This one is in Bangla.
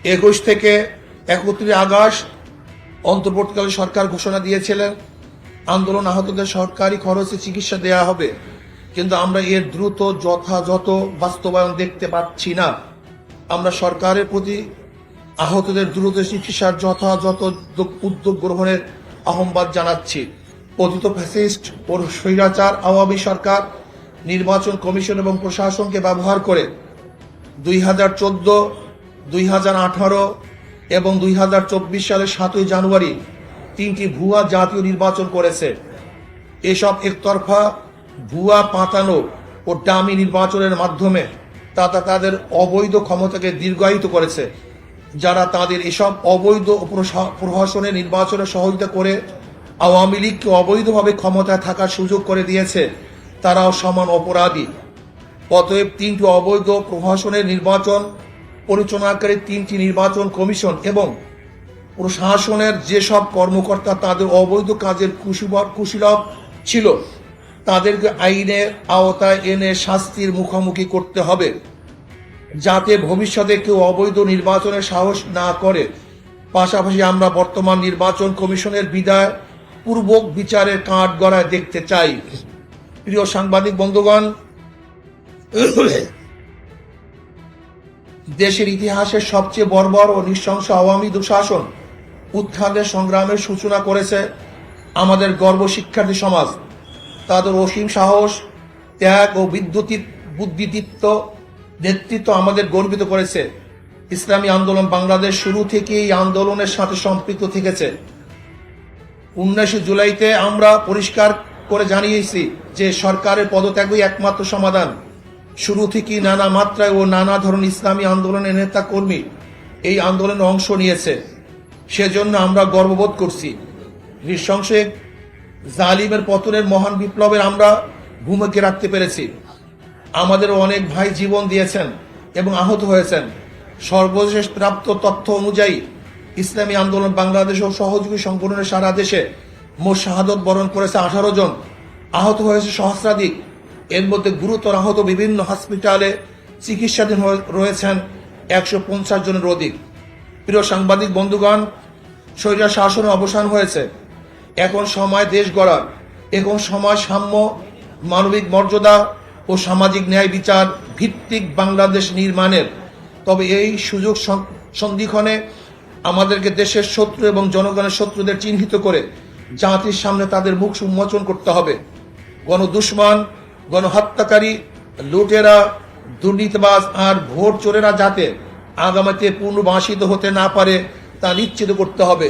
21 থেকে 31 আগস্ট অন্তর্বর্তীকালীন সরকার ঘোষণা দিয়েছিলেন আন্দোলন আহতদের সরকারি খরচে চিকিৎসা দেয়া হবে, কিন্তু আমরা এর দ্রুত যথাযথ বাস্তবায়ন দেখতে পাচ্ছি না। আমরা সরকারের প্রতি আহতদের দ্রুত চিকিৎসার যথাযথ উদ্যোগ গ্রহণের আহ্বান জানাচ্ছি। পতিত ফ্যাসিস্ট ও স্বৈরাচার আওয়ামী সরকার নির্বাচন কমিশন এবং প্রশাসনকে ব্যবহার করে 2014, 2018 এবং 2024 সালের 7 জানুয়ারি 3টি ভুয়া জাতীয় নির্বাচন করেছে। এসব একতরফা ভুয়া পাতানো ও ডামি নির্বাচনের মাধ্যমে তাদের অবৈধ ক্ষমতাকে দীর্ঘায়িত করেছে। যারা তাদের এসব অবৈধ প্রশাসনের নির্বাচনে সহযোগিতা করে আওয়ামী লীগকে অবৈধভাবে ক্ষমতায় থাকার সুযোগ করে দিয়েছে, তারাও সমান অপরাধী। অতএব 3টি অবৈধ প্রশাসনের নির্বাচন পরিচালনাকারী 3টি নির্বাচন কমিশন এবং প্রশাসনের যেসব কর্মকর্তা তাদের অবৈধ কাজের কুশীলব ছিল, তাদেরকে আইনের আওতায় এনে শাস্তির মুখোমুখি করতে হবে, যাতে ভবিষ্যতে কেউ অবৈধ নির্বাচনের সাহস না করে। পাশাপাশি আমরা বর্তমান নির্বাচন কমিশনের বিদায় পূর্বক বিচারের কাঠগড়ায় দেখতে চাই। প্রিয় সাংবাদিক বন্ধুগণ, দেশের ইতিহাসের সবচেয়ে বর্বর ও নৃশংস আওয়ামী দুঃশাসন উত্থানের সংগ্রামের সূচনা করেছে আমাদের গর্ব শিক্ষার্থী সমাজ। তাদের অসীম সাহস, ত্যাগ ও বুদ্ধিদীপ্ত নেতৃত্ব আমাদের গর্বিত করেছে। ইসলামী আন্দোলন বাংলাদেশ শুরু থেকেই এই আন্দোলনের সাথে সম্পৃক্ত থেকেছে। 19 জুলাইতে আমরা পরিষ্কার করে জানিয়েছি যে সরকারের পদত্যাগই একমাত্র সমাধান। শুরু থেকেই নানা মাত্রায় ও নানা ধরনের ইসলামী আন্দোলনের নেতা কর্মী এই আন্দোলনে অংশ নিয়েছে। সেজন্য আমরা গর্ববোধ করছি। নৃশংস জালিমের পতনের মহান বিপ্লবের আমরা ভূমিকা রাখতে পেরেছি। আমাদেরও অনেক ভাই জীবন দিয়েছেন এবং আহত হয়েছেন। সর্বশেষ প্রাপ্ত তথ্য অনুযায়ী ইসলামী আন্দোলন বাংলাদেশ ও সহযোগী সংগঠনের সারা দেশে মোট শাহাদত বরণ করেছে 18 জন, আহত হয়েছে সহস্রাধিক। এর মধ্যে গুরুতর আহত বিভিন্ন হসপিটালে চিকিৎসাধীন রয়েছেন 150 জনের অধিক। প্রিয় সাংবাদিক বন্ধুগণ, স্বৈরাচার শাসনের অবসান হয়েছে। এখন সময় দেশ গড়ার, এখন সময় সাম্য, মানবিক মর্যাদা ও সামাজিক ন্যায় বিচার ভিত্তিক বাংলাদেশ নির্মাণের। তবে এই সুযোগ সন্ধিক্ষণে আমাদেরকে দেশের শত্রু এবং জনগণের শত্রুদের চিহ্নিত করে জাতির সামনে তাদের মুখ উন্মোচন করতে হবে। গণদুশমন, গণহত্যাকারী, লুটেরা, দুর্নীতিবাজ আর ভোট চোরেরা যাতে আগামীতে পুনর্বাসিত হতে না পারে তা নিশ্চিত করতে হবে।